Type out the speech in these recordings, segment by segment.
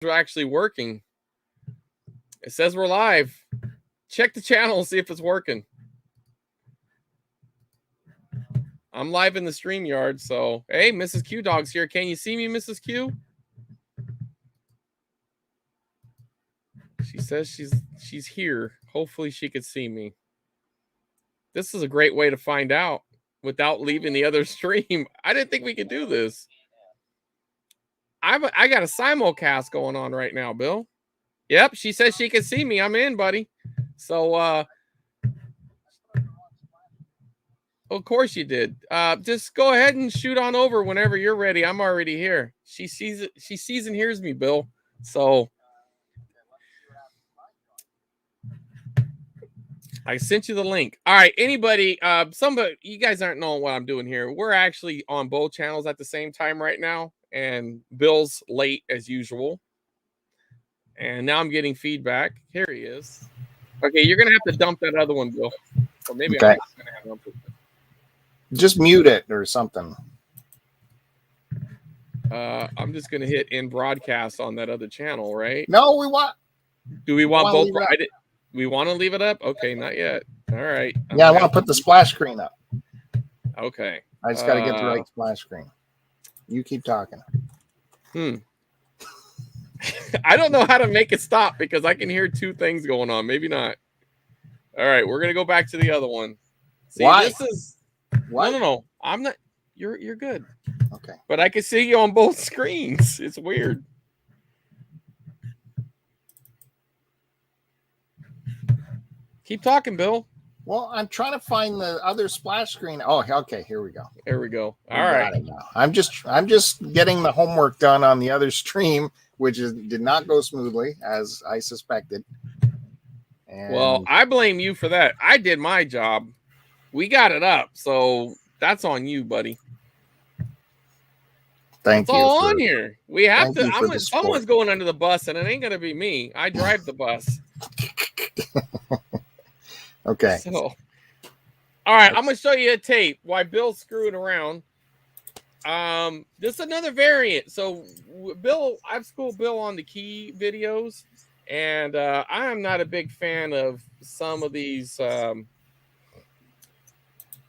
We're actually working. It says we're live. Check the channel, see if it's working. I'm live in the StreamYard, so hey, Mrs. Q Dog's here. Can you see me, Mrs. Q? She says she's here. Hopefully she could see me. This is a great way to find out without leaving the other stream. I didn't think we could do this. I got a simulcast going on right now, Bill. Yep, she says she can see me. I'm in, buddy. So of course you did. Just go ahead and shoot on over whenever you're ready. I'm already here. She sees it. She sees and hears me, Bill. So I sent you the link. All right, anybody, somebody, you guys aren't knowing what I'm doing here. We're actually on both channels at the same time right now, and Bill's late as usual. And now I'm getting feedback. Here he is. Okay, you're gonna have to dump that other one, Bill. Or maybe okay. I'm gonna have to dump it. Just mute it or something. I'm just gonna hit in broadcast on that other channel, right? No, we want. Do we want both? We want to leave it up? Okay, not yet. All right. Yeah, I want to put the splash screen up. Okay. I just got to get the right splash screen. You keep talking. I don't know how to make it stop because I can hear two things going on. Maybe not. All right, we're gonna go back to the other one. See, why? This is what? No. I'm not. You're good. Okay. But I can see you on both screens. It's weird. Keep talking, Bill. Well, I'm trying to find the other splash screen. Oh, okay. Here we go. There we go. All right. I'm just getting the homework done on the other stream, which did not go smoothly as I suspected. And well, I blame you for that. I did my job. We got it up, so that's on you, buddy. Thank you. It's all on here. We have to. Someone's going under the bus, and it ain't gonna be me. I drive the bus. Okay. So, all right, I'm gonna show you a tape while Bill's screwing around. This is another variant. So, Bill, I've schooled Bill on the key videos, and I am not a big fan of some of these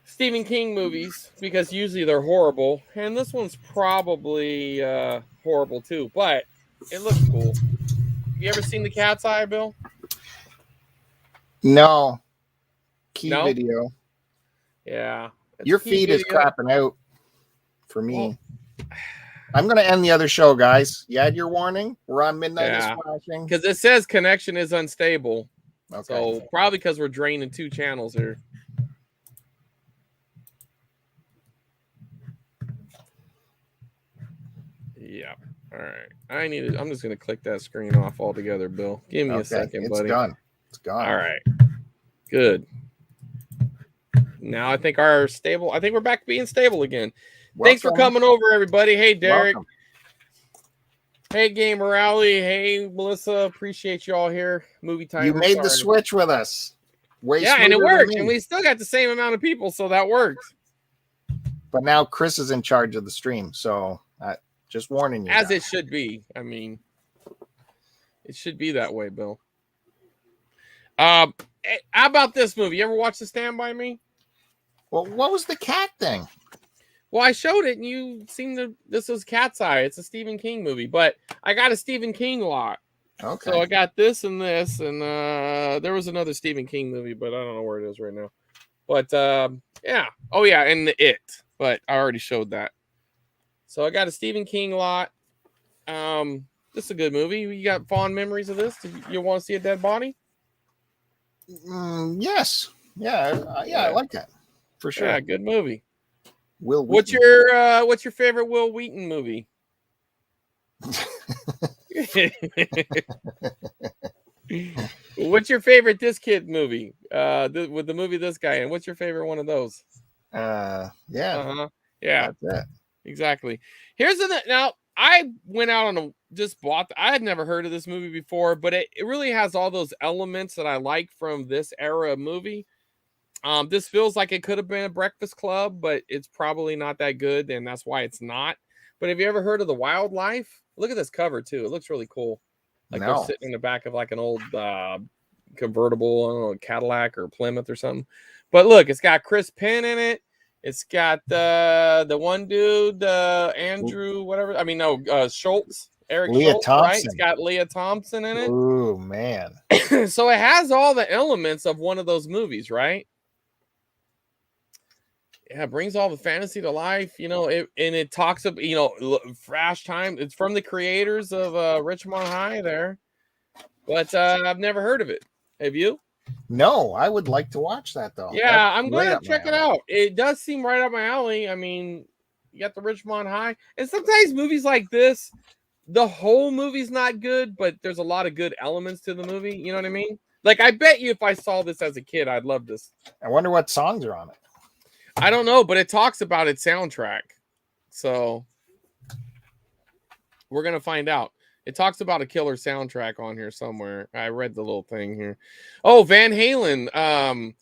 Stephen King movies because usually they're horrible, and this one's probably horrible too. But it looks cool. You ever seen The Cat's Eye, Bill? No. Key video. Yeah. Your feed is crapping out for me. Well, I'm going to end the other show, guys. You had your warning. We're on midnight splashing. Because it says connection is unstable. Okay. So probably because we're draining two channels here. Yeah. All right. I'm just going to click that screen off altogether, Bill. Give me a second, buddy. It's done. It's gone. All right. Good. Now I think we're back to being stable again. Welcome. Thanks for coming over, everybody. Hey, Derek. Welcome. Hey, Gamer Rally. Hey, Melissa. Appreciate you all here. Movie time. You made the switch with us. And it worked. And we still got the same amount of people, so that worked. But now Chris is in charge of the stream, so just warning you. As it should be. I mean, it should be that way, Bill. How about this movie? You ever watch The Stand By Me? Well, what was the cat thing? Well, I showed it, and you seemed to. This was Cat's Eye. It's a Stephen King movie, but I got a Stephen King lot. Okay. So I got this, and there was another Stephen King movie, but I don't know where it is right now. But yeah. Oh yeah, and the It. But I already showed that. So I got a Stephen King lot. This is a good movie. You got fond memories of this? You want to see a dead body? Yes. Yeah. I like that for sure. Yeah, good movie. Will What's your favorite Will Wheaton movie? What's your favorite This Kid movie? With the movie this guy in. What's your favorite one of those? Yeah. Uh-huh. Yeah. That's it. Exactly. Now I went out on I had never heard of this movie before, but it really has all those elements that I like from this era of movie. This feels like it could have been a Breakfast Club, but it's probably not that good, and that's why it's not. But have you ever heard of the Wildlife? Look at this cover too. It looks really cool. Like they're No. sitting in the back of like an old convertible, I don't know, Cadillac or Plymouth or something. But look, it's got Chris Penn in it. It's got the one dude, Andrew, whatever. I mean, no, Schultz, Eric Leah Schultz, right? It's Thompson. got Leah Thompson in it. Oh man. So it has all the elements of one of those movies, right? Yeah, it brings all the fantasy to life, you know. It talks about, you know, Flash Time. It's from the creators of Richmond High there, but I've never heard of it. Have you? No, I would like to watch that though. Yeah, That's I'm right gonna up my check it alley. out. It does seem right up my alley. I mean, you got the Richmond High, and sometimes movies like this, the whole movie's not good, but there's a lot of good elements to the movie. You know what I mean? Like, I bet you if I saw this as a kid, I'd love this. I wonder what songs are on it. I don't know, but it talks about its soundtrack. So we're going to find out. It talks about a killer soundtrack on here somewhere. I read the little thing here. Oh, Van Halen.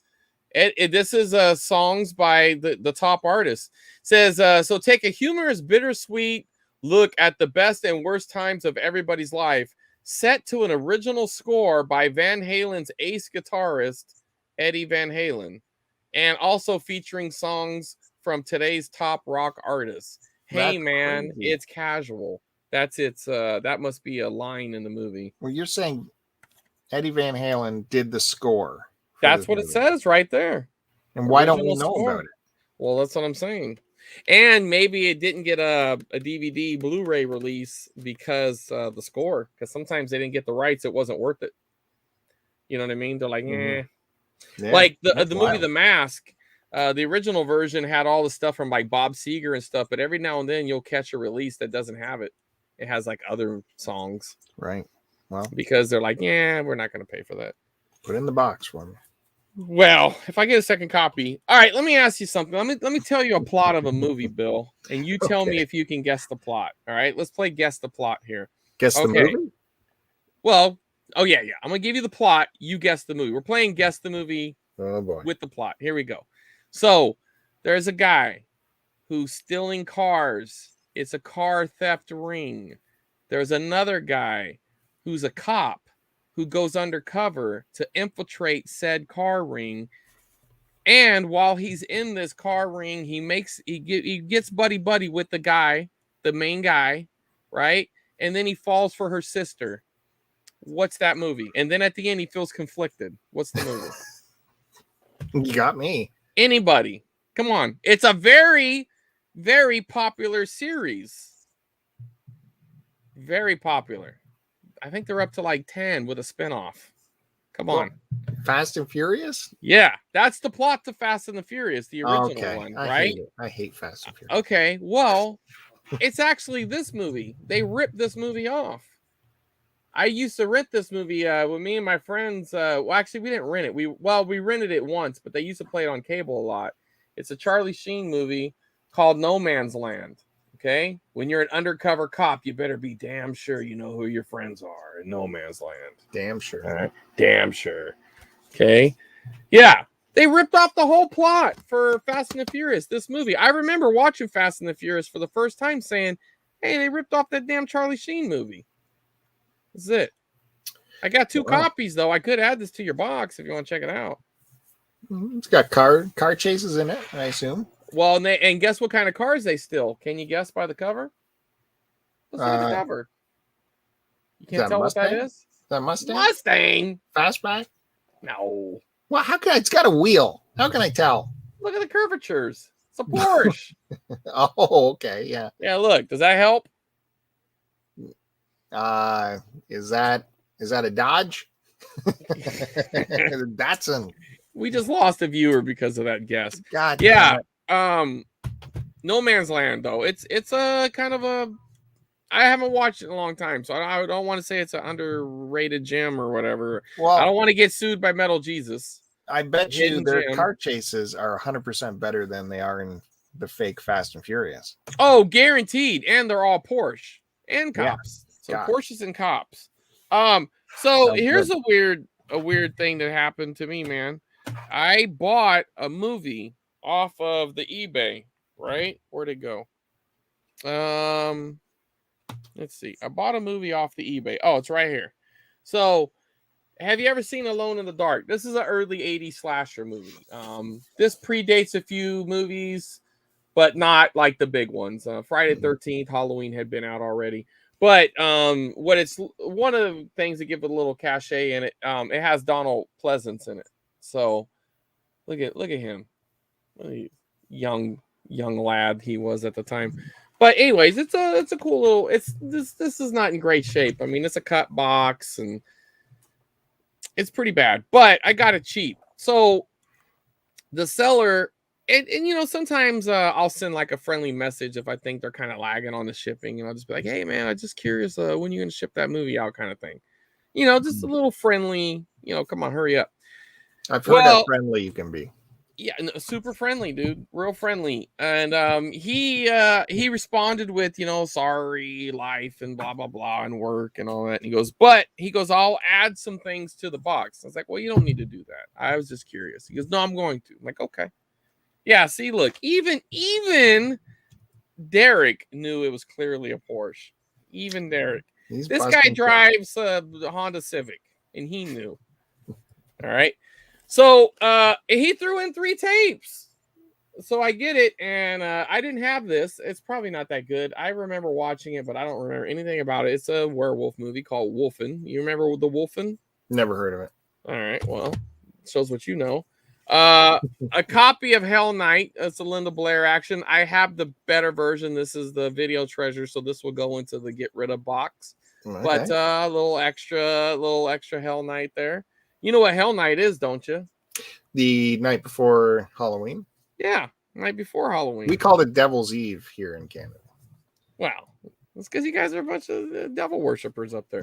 This is songs by the top artist. It says, so take a humorous, bittersweet look at the best and worst times of everybody's life, set to an original score by Van Halen's ace guitarist, Eddie Van Halen, and also featuring songs from today's top rock artists. Hey, That's man, crazy. it's casual. That's its. That must be a line in the movie. Well, you're saying Eddie Van Halen did the score. That's what it says right there. And why don't we Original know score. about it? Well, that's what I'm saying. And maybe it didn't get a DVD Blu-ray release because the score. Because sometimes they didn't get the rights. It wasn't worth it. You know what I mean? They're like, Yeah, like the that's movie wild. The Mask. The original version had all the stuff from like Bob Seger and stuff, but every now and then you'll catch a release that doesn't have it. It has like other songs. Right. Well, because they're like, yeah, we're not going to pay for that. Put it in the box for me. Well, if I get a second copy. All right, let me ask you something. Let me tell you a plot of a movie, Bill, and you tell me if you can guess the plot. All right, let's play guess the plot here. Guess the movie? Well, oh yeah. I'm going to give you the plot. You guess the movie. We're playing guess the movie with the plot. Here we go. So there's a guy who's stealing cars. It's a car theft ring. There's another guy who's a cop who goes undercover to infiltrate said car ring. And while he's in this car ring, he gets buddy with the guy, the main guy, right? And then he falls for her sister. What's that movie? And then at the end, he feels conflicted. What's the movie? You got me. Anybody? Come on. It's a very, very popular series. Very popular. I think they're up to like 10 with a spinoff. Come on. Fast and Furious? Yeah, that's the plot to Fast and the Furious, the original one, right? I hate Fast and Furious. Okay, well, it's actually this movie. They ripped this movie off. I used to rent this movie with me and my friends. Well, actually, we didn't rent it. We rented it once, but they used to play it on cable a lot. It's a Charlie Sheen movie called No Man's Land. Okay, when you're an undercover cop, you better be damn sure you know who your friends are in No Man's Land. Damn sure. All right? Damn sure. Okay, yeah, they ripped off the whole plot for Fast and the Furious. This movie, I remember watching Fast and the Furious for the first time, saying, "Hey, they ripped off that damn Charlie Sheen movie." That's it. I got 2 copies though. I could add this to your box if you want to check it out. It's got car chases in it, I assume. Well, and guess what kind of cars they steal? Can you guess by the cover? Let's look at the cover. You can't tell what that is? Is that Mustang? Mustang. Fastback? No. Well, how can it's got a wheel? How can I tell? Look at the curvatures. It's a Porsche. Oh, okay, yeah. Yeah, look. Does that help? Is that a Dodge? Datsun. We just lost a viewer because of that guess. God. Yeah. No Man's Land though. It's a kind of a. I haven't watched it in a long time, so I don't want to say it's an underrated gem or whatever. Well, I don't want to get sued by Metal Jesus. I bet you their gem. car chases are 100% better than they are in the fake Fast and Furious. Oh, guaranteed. And they're all Porsche and cops. Yeah. So Porsches and cops. So here's good. a weird thing that happened to me, man. I bought a movie off of the eBay, right? Where'd it go? Let's see. I bought a movie off the eBay. Oh, it's right here. So, have you ever seen Alone in the Dark? This is an early 80s slasher movie. This predates a few movies, but not like the big ones. Friday the 13th, Halloween had been out already. But what it's one of the things that give it a little cachet in it, it has Donald Pleasance in it. So look at him. Young lad he was at the time. But anyways, it's a cool little, this is not in great shape. I mean, it's a cut box and it's pretty bad, but I got it cheap. So the seller, and you know, sometimes I'll send like a friendly message if I think they're kind of lagging on the shipping, and I'll just be like, hey man, I'm just curious when you're gonna ship that movie out, kind of thing. You know, just a little friendly, you know, come on, hurry up. I've heard how friendly you can be. Yeah, super friendly, dude, real friendly. And he responded with, you know, sorry, life and blah blah blah and work and all that. And he goes, I'll add some things to the box. I was like, well, you don't need to do that. I was just curious. He goes, no, I'm going to. I'm like, okay. Yeah, see, look, even Derek knew it was clearly a Porsche. Even Derek. This guy drives the Honda Civic, and he knew. All right. So he threw in 3 tapes. So I get it, and I didn't have this. It's probably not that good. I remember watching it, but I don't remember anything about it. It's a werewolf movie called Wolfen. You remember the Wolfen? Never heard of it. All right, well, shows what you know. A copy of Hell Night. It's a Linda Blair action. I have the better version. This is the video treasure, so this will go into the get rid of box. Okay. But a little extra Hell Night there. You know what Hell Night is, don't you? The night before Halloween? Yeah, night before Halloween. We call it Devil's Eve here in Canada. Wow. That's because you guys are a bunch of devil worshippers up there.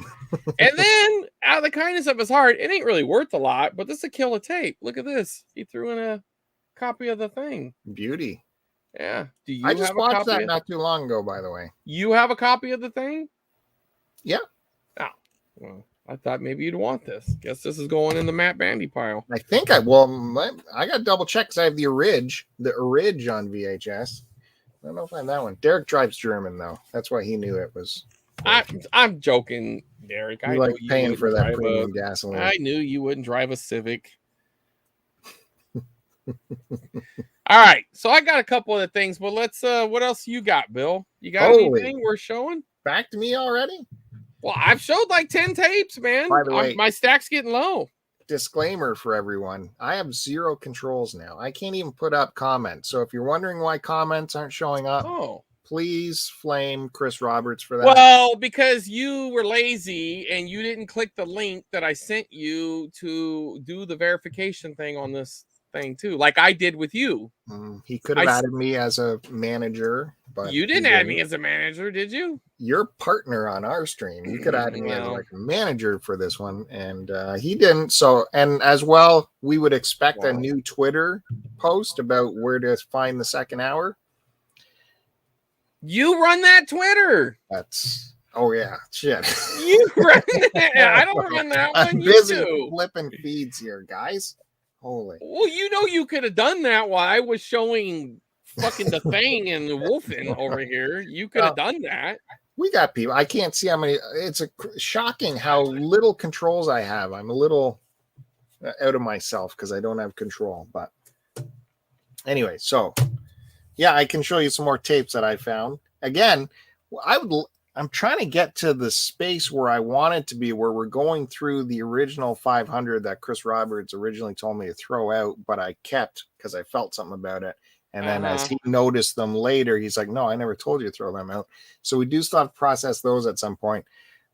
And then, out of the kindness of his heart, it ain't really worth a lot, but this is a killer tape. Look at this. He threw in a copy of the thing. Beauty. Yeah. Do you I just watched that not too long ago, by the way. You have a copy of the thing? Yeah. Oh, well. I thought maybe you'd want this. Guess this is going in the Matt Bandy pile. I think I got to double check because I have the Orig on VHS. I don't know if I have that one. Derek drives German though. That's why he knew it was. I'm joking, Derek. I like paying for that premium gasoline. I knew you wouldn't drive a Civic. All right, so I got a couple of things, but let's. What else you got, Bill? You got anything worth showing? Back to me already? Well, I've showed like 10 tapes, man. By the way, my stack's getting low. Disclaimer for everyone. I have 0 controls now. I can't even put up comments. So if you're wondering why comments aren't showing up, please flame Chris Roberts for that. Well, because you were lazy and you didn't click the link that I sent you to do the verification thing on this thing too, like I did with you. He could have added me as a manager, but you didn't add me as a manager, did you? Your partner on our stream. You could add me as like a manager for this one, and he didn't. So, and as well, we would expect a new Twitter post about where to find the second hour. You run that Twitter. Oh yeah, shit. You run that. I don't run that one. I'm busy flipping feeds here, guys. Holy. Well, you know, you could have done that while I was showing fucking the thing and the Wolfen over here. You could have done that. We got people. I can't see how many. It's shocking how little controls I have. I'm a little out of myself because I don't have control. But anyway, so yeah, I can show you some more tapes that I found. Again, I'm trying to get to the space where I want it to be, where we're going through the original 500 that Chris Roberts originally told me to throw out, but I kept because I felt something about it. And then as he noticed them later, he's like, no, I never told you to throw them out. So we do still have to process those at some point,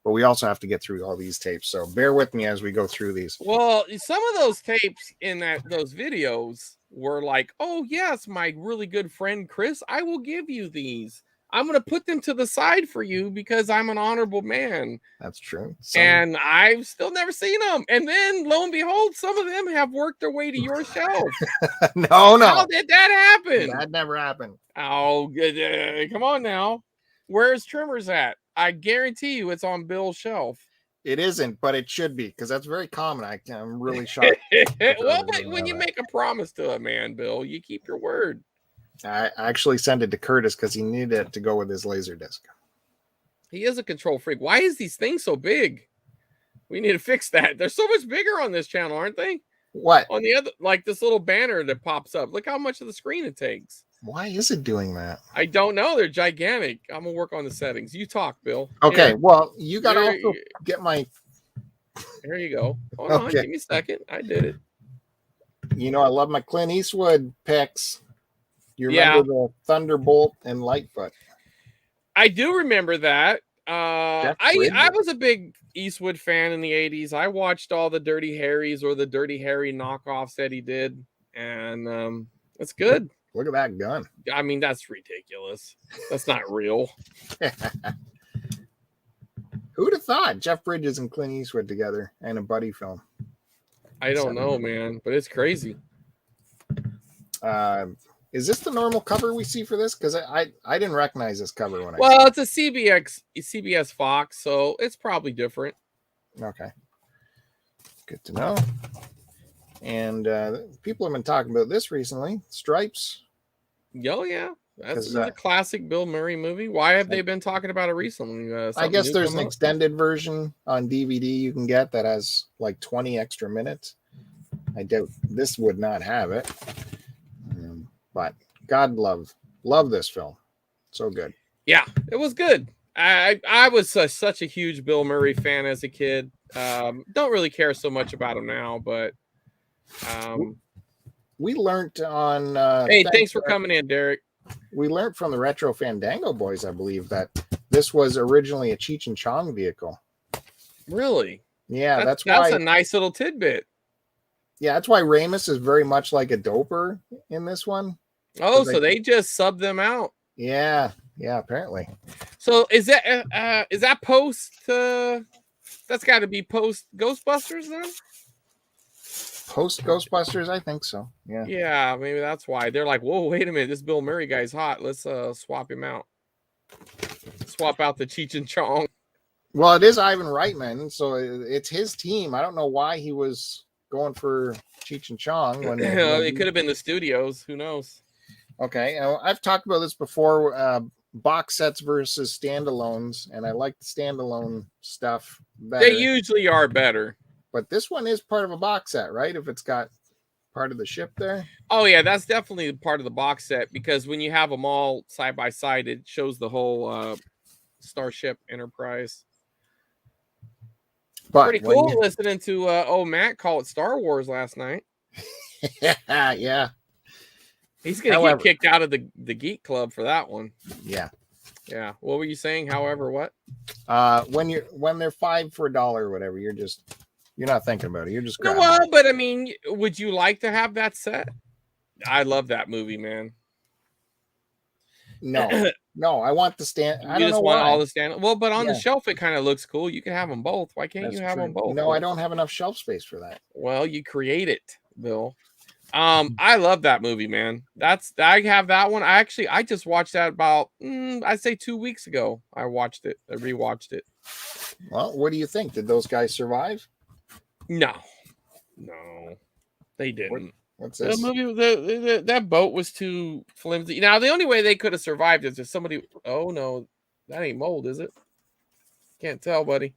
but we also have to get through all these tapes. So bear with me as we go through these. Well, some of those tapes in those videos were like, oh, yes, my really good friend, Chris, I will give you these. I'm going to put them to the side for you because I'm an honorable man. That's true. And I've still never seen them. And then, lo and behold, some of them have worked their way to your shelf. No. How did that happen? That never happened. Oh, come on now. Where's Trimmers at? I guarantee you it's on Bill's shelf. It isn't, but it should be because that's very common. I'm really shocked. Well, when you make a promise to a man, Bill, you keep your word. I actually sent it to Curtis because he needed it to go with his laser disc. He is a control freak. Why is these things so big? We need to fix that. They're so much bigger on this channel, aren't they? What? On the other, like this little banner that pops up. Look how much of the screen it takes. Why is it doing that? I don't know. They're gigantic. I'm gonna work on the settings. You talk, Bill. Okay. Here. Well, you got to also get my. There you go. Hold on. Give me a second. I did it. You know, I love my Clint Eastwood picks. You remember the Thunderbolt and Lightfoot? I do remember that. I was a big Eastwood fan in the 80s. I watched all the Dirty Harrys or the Dirty Harry knockoffs that he did, and it's good. Look at that gun. I mean, that's ridiculous. That's not real. Who'd have thought Jeff Bridges and Clint Eastwood together in a buddy film? I don't know, man, but it's crazy. Is this the normal cover we see for this? Because I didn't recognize this cover when I Well, it's a CBS Fox, so it's probably different. Okay. Good to know. And people have been talking about this recently. Stripes. Oh, yeah. That's a classic Bill Murray movie. Why have they been talking about it recently? I guess there's an extended version on DVD you can get that has like 20 extra minutes. I doubt this would not have it. But God love this film. So good. Yeah, it was good. I was such a huge Bill Murray fan as a kid. Don't really care so much about him now, but we learned on hey, thanks for coming in, Derek. We learned from the Retro Fandango boys, I believe, that this was originally a Cheech and Chong vehicle. Really? Yeah, that's a nice little tidbit. Yeah, that's why Ramus is very much like a doper in this one. Oh, so they just subbed them out. Yeah, apparently. So is that post? That's got to be post Ghostbusters then. Post Ghostbusters, I think so. Yeah. Yeah, maybe that's why they're like, whoa, wait a minute, this Bill Murray guy's hot. Let's swap him out. Swap out the Cheech and Chong. Well, it is Ivan Reitman, so it's his team. I don't know why he was going for Cheech and Chong when it could have been the studios. Who knows? Okay, I've talked about this before. Box sets versus standalones, and I like the standalone stuff better. They usually are better. But this one is part of a box set, right? If it's got part of the ship there. Oh, yeah, that's definitely part of the box set because when you have them all side by side, it shows the whole Starship Enterprise. But pretty cool listening to Matt call it Star Wars last night. Yeah. He's going to get kicked out of the Geek Club for that one. Yeah. Yeah. What were you saying? However, what? When they're $5 for $1 or whatever, you're not thinking about it. You're just grabbing well, but I mean, would you like to have that set? I love that movie, man. No, I want the stand. I just want all the stand. Well, but on the shelf, it kind of looks cool. You can have them both. Why can't you have them both? No, I don't have enough shelf space for that. Well, you create it, Bill. I love that movie, man. I have that one. I just watched that about I'd say 2 weeks ago. I watched it. I rewatched it. Well, what do you think? Did those guys survive? No, they didn't. What's this? The movie, that boat was too flimsy. Now, the only way they could have survived is if somebody. Oh no, that ain't mold, is it? Can't tell, buddy.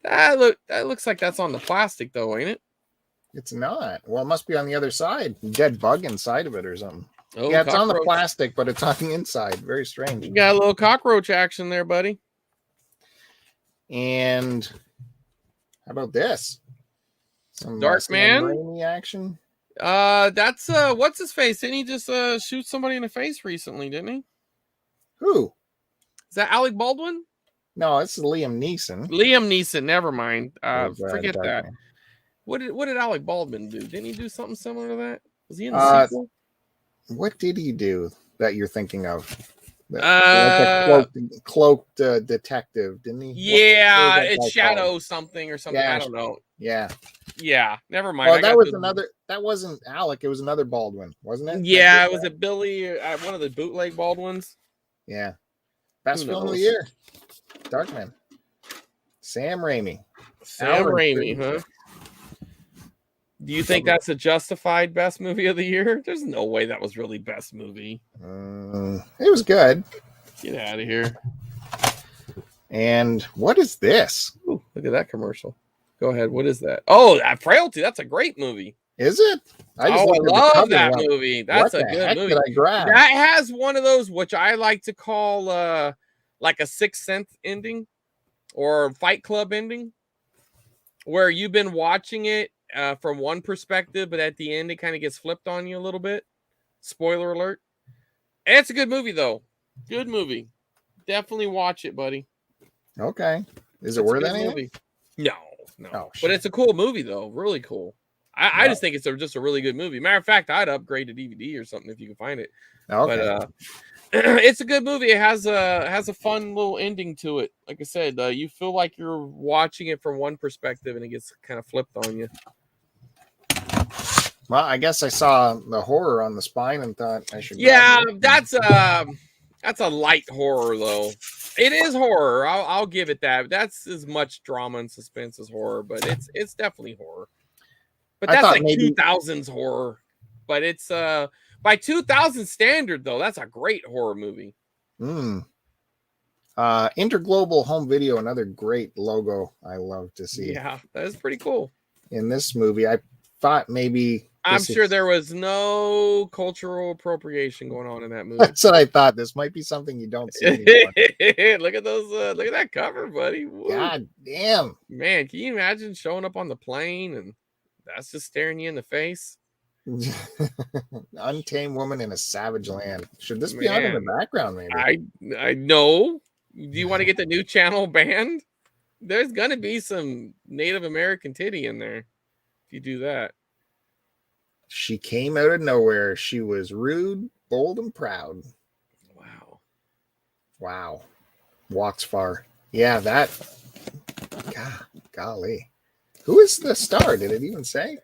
That looks like that's on the plastic, though, ain't it? It's not. Well, it must be on the other side. Dead bug inside of it or something. Oh, yeah, it's on the plastic, but it's on the inside. Very strange. You got a little cockroach action there, buddy. And how about this? Some Dark Man Raimi action. That's what's his face? Didn't he just shoot somebody in the face recently? Didn't he? Who? Is that Alec Baldwin? No, it's Liam Neeson. Liam Neeson. Never mind. Forget that. Man. What did Alec Baldwin do? Didn't he do something similar to that? Was he in the sequel? What did he do that you're thinking of? Like cloaked detective, didn't he? Yeah, it's Shadow something or something. Yeah, I don't know. Yeah. Never mind. Oh, that was another. That wasn't Alec. It was another Baldwin, wasn't it? Yeah, was it Billy? One of the bootleg Baldwins. Yeah. Best film of the year. Darkman. Sam Raimi. Sam Raimi, huh? Do you think that's a justified best movie of the year? There's no way that was really best movie. It was good. Get out of here. And what is this? Ooh, look at that commercial. Go ahead. What is that? Oh, Frailty. That's a great movie. Is it? I love that movie. That's a good movie. Did I grab? That has one of those, which I like to call like a Sixth Sense ending or Fight Club ending, where you've been watching it from one perspective, but at the end it kind of gets flipped on you a little bit. Spoiler alert. It's a good movie though. Good movie. Definitely watch it, buddy. Okay. Is it worth anything? No. Oh, but it's a cool movie though. Really cool. I just think it's just a really good movie. Matter of fact, I'd upgrade to DVD or something if you can find it. Okay. But it's a good movie. It has a fun little ending to it. Like I said, you feel like you're watching it from one perspective and it gets kind of flipped on you. Well, I guess I saw the horror on the spine and thought I should. Yeah, that's a light horror though. It is horror. I'll give it that. That's as much drama and suspense as horror, but it's definitely horror. But that's like maybe 2000s horror. But it's by 2000 standard though, that's a great horror movie. Interglobal Home Video, another great logo I love to see. Yeah, that is pretty cool. In this movie, I thought maybe I'm sure there was no cultural appropriation going on in that movie. That's what I thought. This might be something you don't see anymore. Look at those. Look at that cover, buddy. Woo. God damn, man! Can you imagine showing up on the plane and that's just staring you in the face? Untamed woman in a savage land. Should this be on in the background? Maybe I know. Do you want to get the new channel banned? There's gonna be some Native American titty in there if you do that. She came out of nowhere. She was rude, bold, and proud. Wow. Walks far. Yeah, that. God, golly. Who is the star? Did it even say?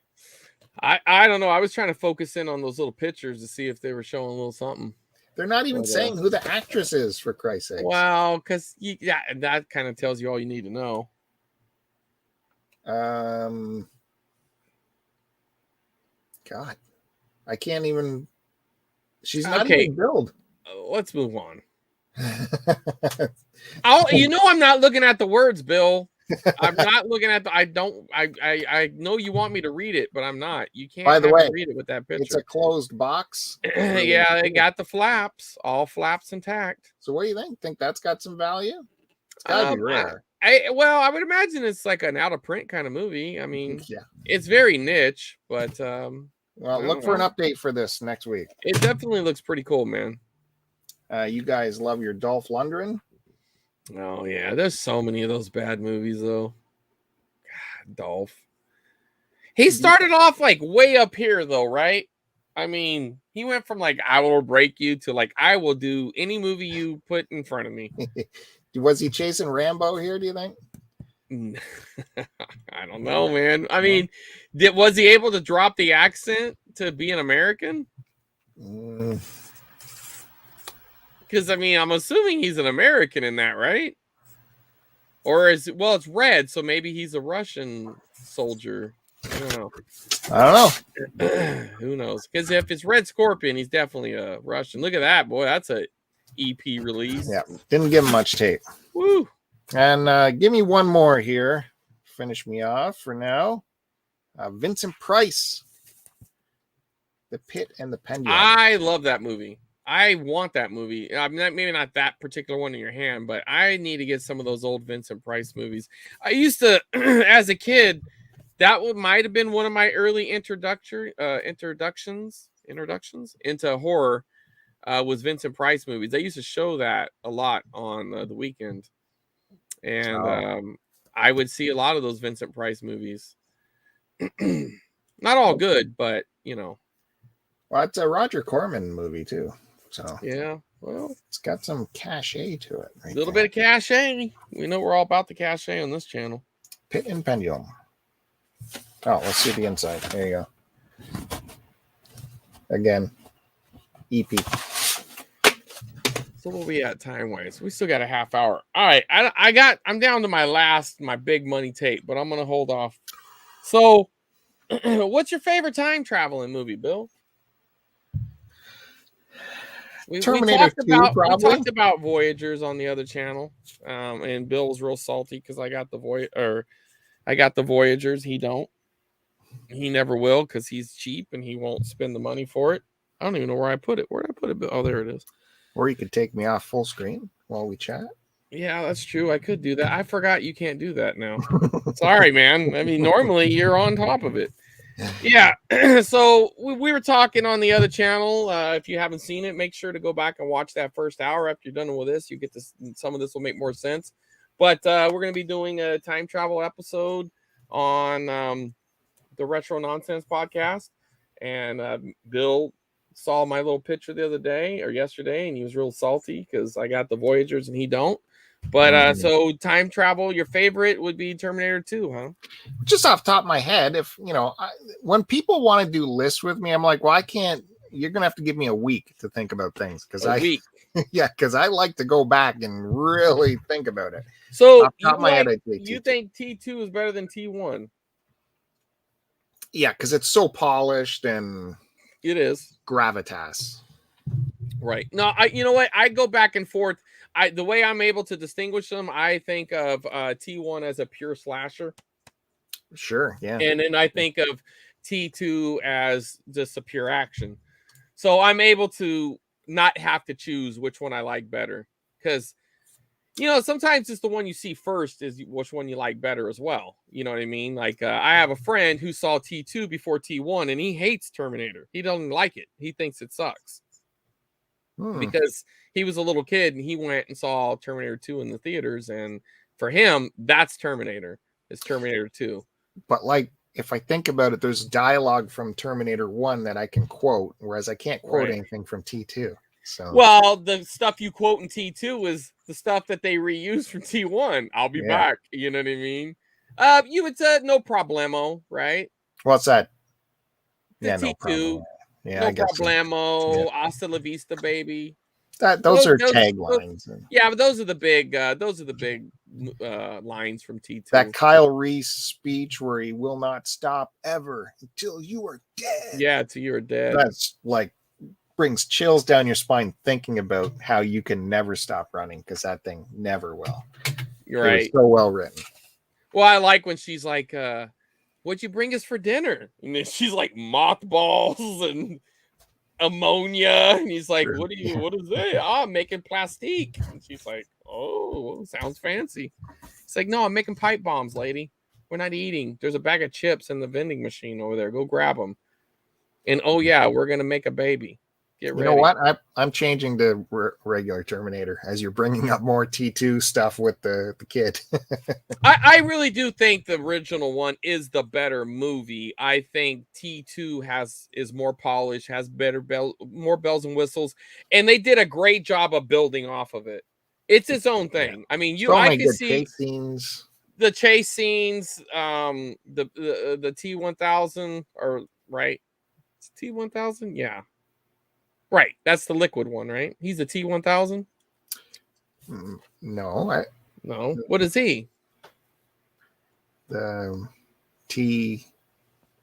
I don't know. I was trying to focus in on those little pictures to see if they were showing a little something. They're not even saying who the actress is, for Christ's sake. Well, because that kind of tells you all you need to know. God, I can't even. She's not even billed. Let's move on. I'm not looking at the words, Bill. I'm not looking at the. I know you want me to read it, but I'm not. You can't. By the way, read it with that picture. It's a closed box. Yeah, they got the flaps, all flaps intact. So what do you think? Think that's got some value? It's gotta be rare. I would imagine it's like an out of print kind of movie. I mean, yeah, it's very niche, but well, look for an update for this next week. It definitely looks pretty cool, man. You guys love your Dolph Lundgren? Oh yeah, there's so many of those bad movies though. God, Dolph. He started off like way up here though, right? I mean, he went from like I will break you to like I will do any movie you put in front of me. Was he chasing Rambo here, do you think? I don't know, man. I mean, was he able to drop the accent to be an American? Because I mean, I'm assuming he's an American in that, right? Or it's red, so maybe he's a Russian soldier. I don't know. Who knows? Because if it's Red Scorpion, he's definitely a Russian. Look at that, boy. That's a EP release. Yeah, didn't give him much tape. Woo! And give me one more here. Finish me off for now. Vincent Price, The Pit and the Pendulum. I love that movie. I want that movie. I'm not, maybe not that particular one in your hand, but I need to get some of those old Vincent Price movies. I used to, as a kid, that might have been one of my early introductions into horror. Was Vincent Price movies. They used to show that a lot on the weekend, and I would see a lot of those Vincent Price movies. Not all good, but you know. Well, it's a Roger Corman movie too. So yeah, well, it's got some cachet to it. A little bit of cachet. We know we're all about the cachet on this channel. Pit and Pendulum. Oh, let's see the inside. There you go. Again, EP. So what we at time wise? We still got a half hour. All right, I'm down to my big money tape, but I'm gonna hold off. So What's your favorite time traveling movie, Bill? We Terminator 2, probably. We talked about Voyagers on the other channel, and Bill was real salty because I got the Voyagers. He don't. He never will because he's cheap and he won't spend the money for it. I don't even know where I put it. Where did I put it? Oh, there it is. Or you could take me off full screen while we chat. Yeah, that's true. I could do that. I forgot you can't do that now. Sorry, man. I mean, normally you're on top of it. Yeah. So we were talking on the other channel. If you haven't seen it, make sure to go back and watch that first hour. After you're done with this, you get this. Some of this will make more sense. But we're going to be doing a time travel episode on the Retro Nonsense podcast. And Bill saw my little picture the other day or yesterday, and he was real salty because I got the Voyagers and he don't. But so time travel, your favorite would be Terminator 2, huh? Just off the top of my head, if when people want to do lists with me, I'm like, well, I can't. You're gonna have to give me a week to think about things because because I like to go back and really think about it. So off the top of my head, I'd say you think T2 is better than T1? Yeah, because it's so polished and it is gravitas. Right. No, you know what? I go back and forth. The way I'm able to distinguish them, I think of T1 as a pure slasher. Sure, yeah. And then I think of T2 as just a pure action. So I'm able to not have to choose which one I like better. Because, sometimes it's the one you see first is which one you like better as well. You know what I mean? Like, I have a friend who saw T2 before T1, and he hates Terminator. He doesn't like it. He thinks it sucks. Because he was a little kid and he went and saw Terminator 2 in the theaters, and for him, that's Terminator. It's Terminator 2. But like, if I think about it, there's dialogue from Terminator 1 that I can quote, whereas I can't quote anything from T2. So, well, the stuff you quote in T2 is the stuff that they reuse from T1. I'll be back. You know what I mean? You would say no problemo, right? What's that? The T2. No problem. Yeah, no I guess problemo. So. Yeah. Hasta la vista, baby. Those are taglines. Yeah, but those are the big lines from T2. That Kyle Reese speech where he will not stop ever until you are dead. Yeah, till you are dead. That's like brings chills down your spine thinking about how you can never stop running because that thing never will. You're right. It was so well written. Well, I like when she's like, what'd you bring us for dinner? And then she's like mothballs and ammonia. And he's like, what is that? Oh, I'm making plastique. And she's like, oh, sounds fancy. It's like, no, I'm making pipe bombs, lady. We're not eating. There's a bag of chips in the vending machine over there. Go grab them. And oh yeah, we're going to make a baby. Get ready. You know what? I'm changing to regular Terminator as you're bringing up more T2 stuff with the kid. I really do think the original one is the better movie. I think T2 is more polished, has more bells and whistles, and they did a great job of building off of it. It's its own thing. I mean, I can see chase scenes. The chase scenes, the T1000 or right? It's T1000, yeah. Right, that's the liquid one, right? He's a T1000. No. What is he? The T.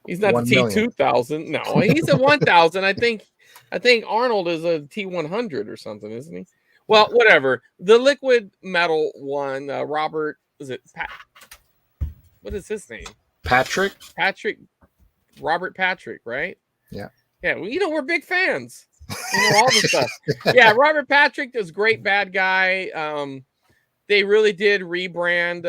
He's not the T2000. No, he's a 1000. I think Arnold is a T100 or something, isn't he? Well, whatever. The liquid metal one, Robert. Is it Pat? What is his name? Patrick. Robert Patrick, right? Yeah. Yeah. Well, we're big fans. All the stuff. Yeah, Robert Patrick is great bad guy. They really did rebrand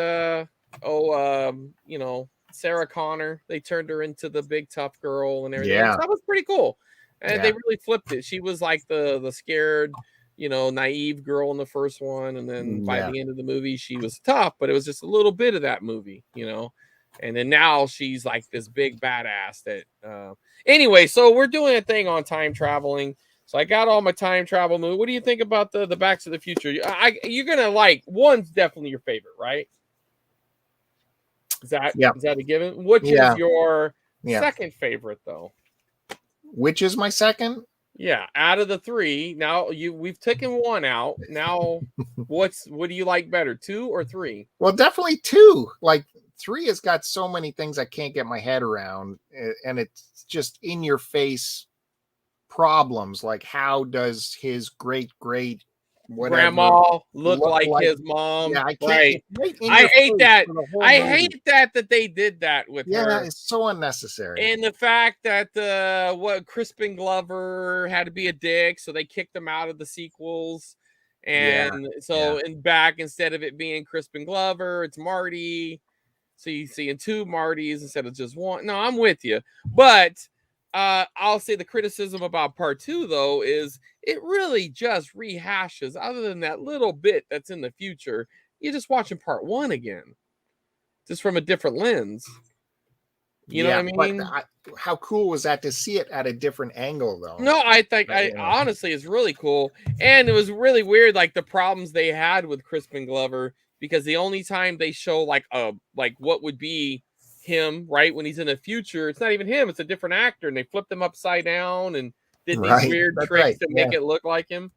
Sarah Connor. They turned her into the big tough girl and everything. Yeah. So that was pretty cool. And they really flipped it. She was like the scared, naive girl in the first one, and then by the end of the movie she was tough, but it was just a little bit of that movie, And then now she's like this big badass that anyway, so we're doing a thing on time traveling. So I got all my time travel movies. What do you think about the Back to the Future? You're gonna like one's definitely your favorite, right? Is that a given? Which is your second favorite though? Which is my second? Yeah, out of the three. Now we've taken one out. Now what do you like better, 2 or 3? Well, definitely 2. Like 3 has got so many things I can't get my head around, and it's just in your face problems. Like, how does his great whatever grandma look like his mom? Yeah, I can't. Right. Right in I your hate face that. for the whole I movie. hate that they did that with Yeah, her. it's so unnecessary. And the fact that Crispin Glover had to be a dick, so they kicked him out of the sequels. And in back, instead of it being Crispin Glover, it's Marty. So you see in 2 Martys instead of just one. No, I'm with you. But I'll say the criticism about part 2, though, is it really just rehashes, other than that little bit that's in the future. You're just watching part 1 again, just from a different lens. You know what I mean? But how cool was that to see it at a different angle, though? No, I think honestly, it's really cool. And it was really weird, like the problems they had with Crispin Glover, because the only time they show like what would be him, right, when he's in the future, it's not even him, it's a different actor, and they flipped him upside down and did these weird tricks to make it look like him.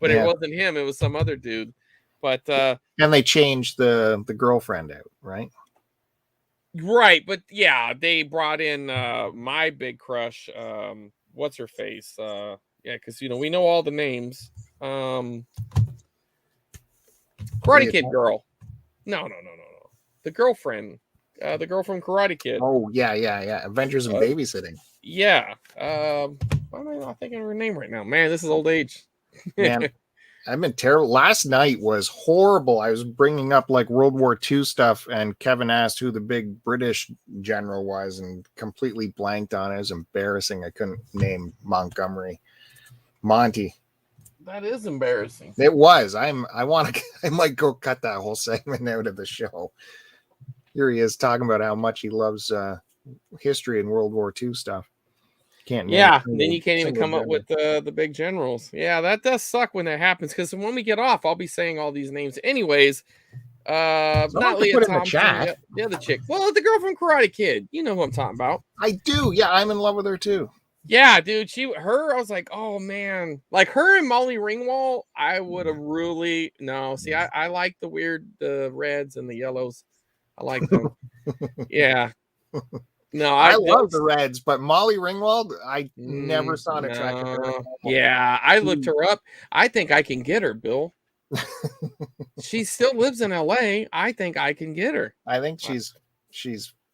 But it wasn't him, it was some other dude. But and they changed the girlfriend out, right? Right, but yeah, they brought in my big crush, what's her face? Yeah, because we know all the names. Karate Kid girl. No. The girlfriend. The girl from Karate Kid. Oh, yeah. Adventures in Babysitting. Yeah. Why am I not thinking of her name right now? Man, this is old age. Man, I've been terrible. Last night was horrible. I was bringing up like World War II stuff, and Kevin asked who the big British general was and completely blanked on it. It was embarrassing. I couldn't name Monty. That is embarrassing. It was. I might go cut that whole segment out of the show. Here he is talking about how much he loves history and World War II stuff. Then you can't even come up with the big generals. Yeah, that does suck when that happens, because when we get off, I'll be saying all these names anyways. Not Leah Thompson, the other chick. Well, the girl from Karate Kid. You know who I'm talking about. I do. Yeah, I'm in love with her too. Yeah, dude. I was like, oh man, like her and Molly Ringwald. I would have really See, I like the reds and the yellows. I like them. Yeah. No, I love the Reds, but Molly Ringwald, I never saw an attractive girl. Yeah, I looked her up. I think I can get her, Bill. She still lives in LA. I think I can get her. I think she's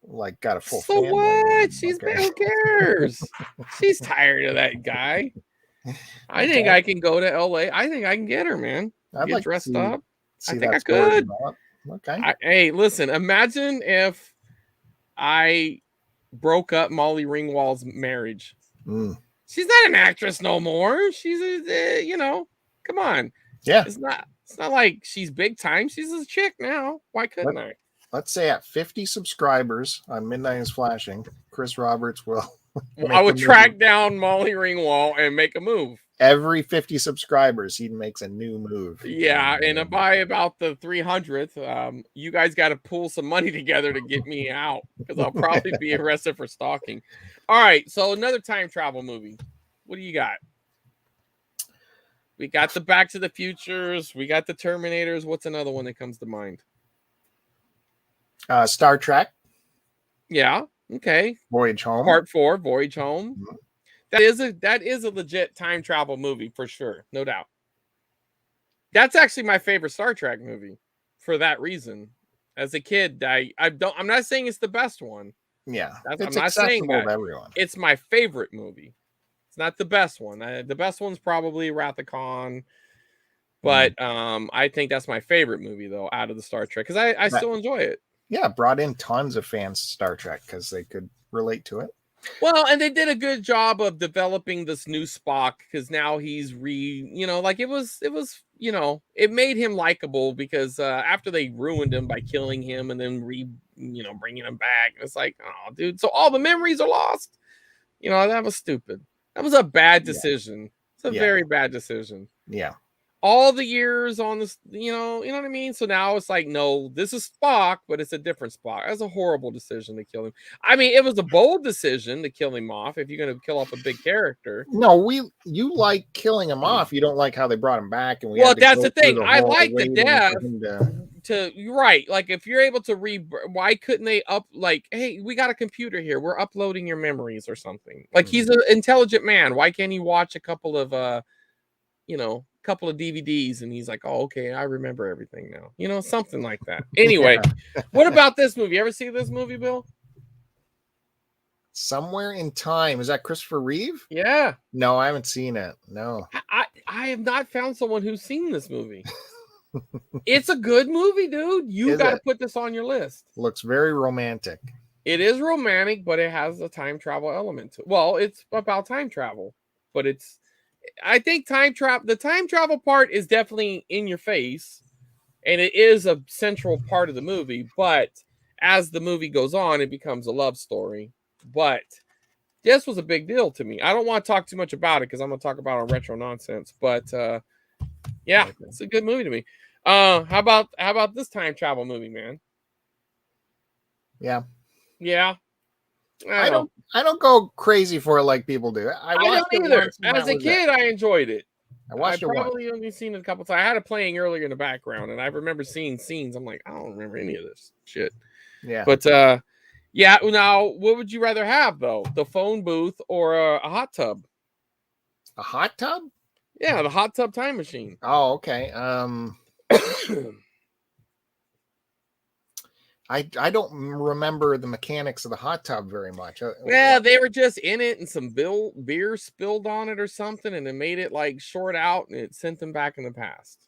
like got a full. So what? Who cares? She's tired of that guy. I think I can go to LA. I think I can get her, man. Get dressed up. I think I could. Okay. Hey, listen. Imagine if I broke up Molly Ringwald's marriage. She's not an actress no more. She's come on. Yeah. It's not like she's big time. She's a chick now. Why couldn't I? Let's say at 50 subscribers on Midnight is Flashing, Chris Roberts will. I would track down Molly Ringwald and make a move. Every 50 subscribers, he makes a new move. Yeah, and by about the 300th, you guys got to pull some money together to get me out, because I'll probably be arrested for stalking. All right, so another time travel movie. What do you got? We got the Back to the Futures. We got the Terminators. What's another one that comes to mind? Star Trek. Yeah. Okay. Voyage Home. Part 4, Voyage Home. Mm-hmm. That is a legit time travel movie for sure, no doubt. That's actually my favorite Star Trek movie for that reason. As a kid, I'm not saying it's the best one. Yeah, I'm not saying that. To everyone. It's my favorite movie. It's not the best one. The best one's probably Wrath of Khan, but I think that's my favorite movie though out of the Star Trek, because I still enjoy it. Yeah, brought in tons of fans to Star Trek because they could relate to it. Well, and they did a good job of developing this new Spock, because now he's it made him likable, because after they ruined him by killing him and then bringing him back, it's like, oh, dude, so all the memories are lost. That was stupid. That was a bad decision. It's a very bad decision. Yeah. All the years on this, you know what I mean? So now it's like, no, this is Spock, but it's a different Spock. That's a horrible decision to kill him. I mean, it was a bold decision to kill him off if you're going to kill off a big character. No, you like killing him off. You don't like how they brought him back. And that's the thing. I like the death, you're right. Like if you're able to why couldn't they like, hey, we got a computer here, we're uploading your memories or something. Like he's an intelligent man. Why can't he watch a couple of couple of DVDs and he's like, oh, okay, I remember everything now. Something like that. Anyway, what about this movie? You ever see this movie, Bill? Somewhere in Time. Is that Christopher Reeve? Yeah. No, I haven't seen it. No. I have not found someone who's seen this movie. It's a good movie, dude. You got to put this on your list. Looks very romantic. It is romantic, but it has a time travel element to it. Well, it's about time travel, but I think the time travel part is definitely in your face, and it is a central part of the movie, but as the movie goes on, it becomes a love story. But this was a big deal to me. I don't want to talk too much about it because I'm going to talk about it on Retro Nonsense, but yeah, it's a good movie to me. How about this time travel movie, man? Yeah. Yeah. I don't go crazy for it like people do. I don't either. As a kid, I enjoyed it. I probably only seen it a couple times. I had it playing earlier in the background, and I remember seeing scenes. I'm like, I don't remember any of this shit. Yeah. But yeah. Now, what would you rather have though? The phone booth or a hot tub? A hot tub? Yeah, the hot tub time machine. Oh, okay. I don't remember the mechanics of the hot tub very much. Yeah, they were just in it and some beer spilled on it or something, and it made it like short out and it sent them back in the past.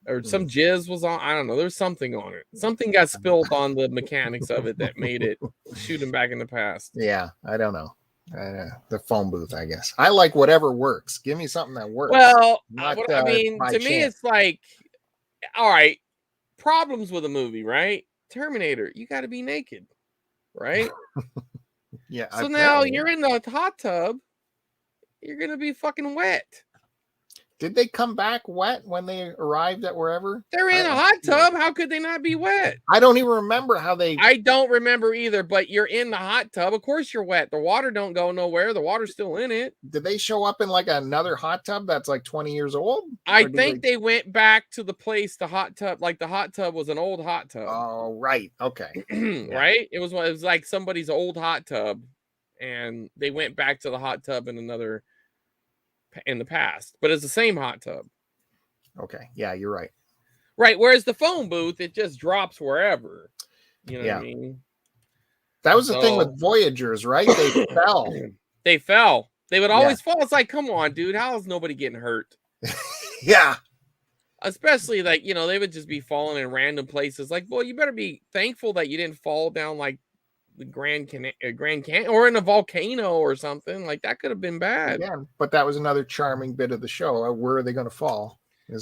Or some jizz was on. I don't know. There's something on it. Something got spilled on the mechanics of it that made it shoot them back in the past. Yeah, I don't know. The phone booth, I guess. I like whatever works. Give me something that works. Well, to me, it's like, all right, problems with a movie, right? Terminator, you got to be naked, right? Yeah. So now you're in the hot tub, you're gonna be fucking wet. Did they come back wet when they arrived at wherever? They're in a hot tub. How could they not be wet? I don't even remember how they. I don't remember either. But you're in the hot tub. Of course you're wet. The water don't go nowhere. The water's still in it. Did they show up in like another hot tub that's like 20 years old? I think they went back to the place. The hot tub, like the hot tub was an old hot tub. Oh, right. Okay. Right. It was like somebody's old hot tub, and they went back to the hot tub in the past, but it's the same hot tub. Okay. Yeah, you're right. Right. Whereas the phone booth, it just drops wherever. You know what I mean? That was the thing with Voyagers, right? They fell. They fell. They would always fall. It's like, come on, dude. How is nobody getting hurt? Yeah. Especially like, they would just be falling in random places. Like, well, you better be thankful that you didn't fall down like the Grand Canyon or in a volcano or something. Like that could have been bad. Yeah, but that was another charming bit of the show. Where are they going to fall?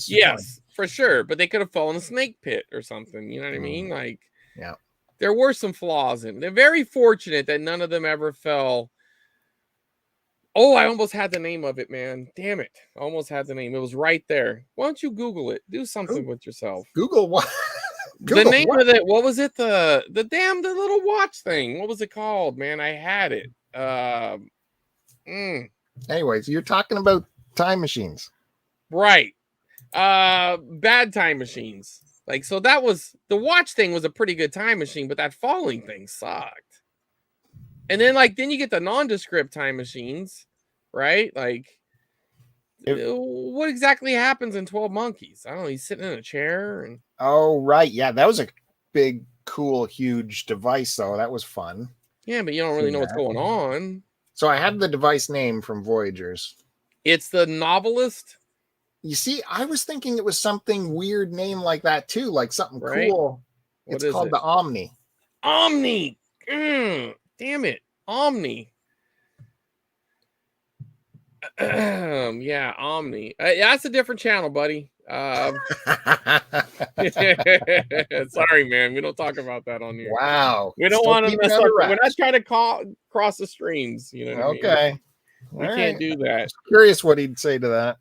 Yes, for sure. But they could have fallen in a snake pit or something. You know what I mean? Like, yeah, there were some flaws in it. They're very fortunate that none of them ever fell. Oh, I almost had the name of it, man. Damn it. I almost had the name. It was right there. Why don't you Google it? Do something with yourself. Google what? The name of it, what was it? The little watch thing. What was it called, man? I had it. Anyways, you're talking about time machines. Right. Bad time machines. Like, so that was, the watch thing was a pretty good time machine, but that falling thing sucked. And then then you get the nondescript time machines, right? Like, what exactly happens in 12 Monkeys? I don't know. He's sitting in a chair and. Oh, right. Yeah, that was a big, cool, huge device, though. That was fun. Yeah, but you don't really know what's going on. So I had the device name from Voyagers. It's the Novelist. You see, I was thinking it was something weird name like that, too. Like something cool. It's called the Omni. Omni. Damn it. Omni. Yeah, Omni. That's a different channel, buddy. Sorry, man. We don't talk about that on here. Wow. We don't want to mess up. We're not trying to cross the streams. You know what I mean? We can't do that. Just curious what he'd say to that.